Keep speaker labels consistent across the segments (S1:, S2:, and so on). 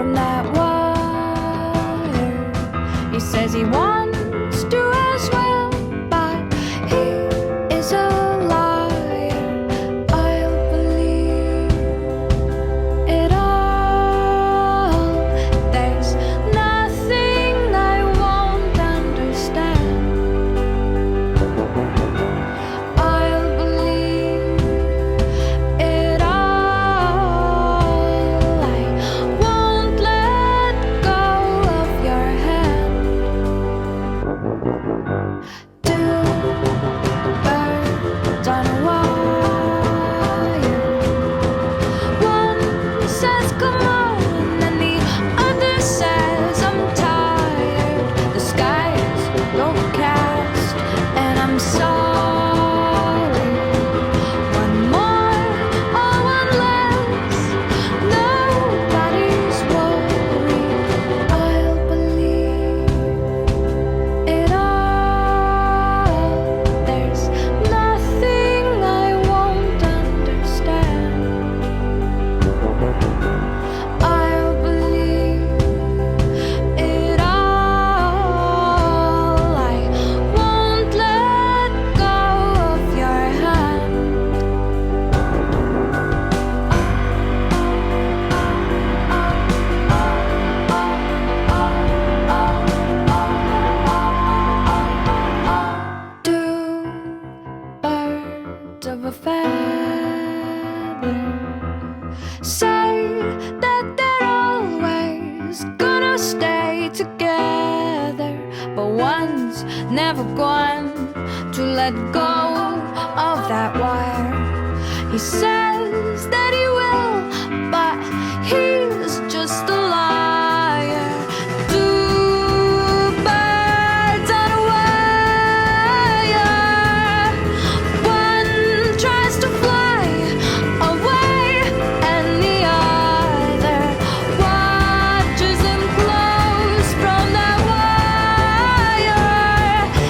S1: from that wire. He says he wants to as well, but he is a liar. I'll believe it all. There's nothing I won't understand. I'll believe it all. I won't let go of your hand. Two birds on a wire. One says come on, and the other says I'm tired. The skies overcast, and I'm sorry. One more or one less, nobody's worried. I'll believe it all. There's nothing I won't understand. I'll believe it all. I won't let go of your hand. Two birds of a feather say that they're always gonna stay together, but one's never going to let go of that wire. He says that he will, but he's just a liar. Two birds on a wire. One tries to fly away, and the other watches him close from that wire.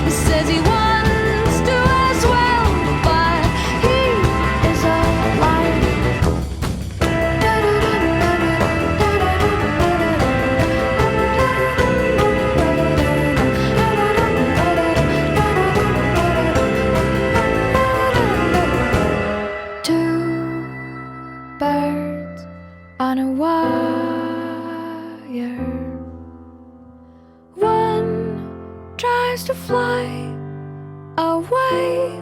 S1: He says he wants to as well, but he is a liar. Two birds on a wire. One tries to fly away,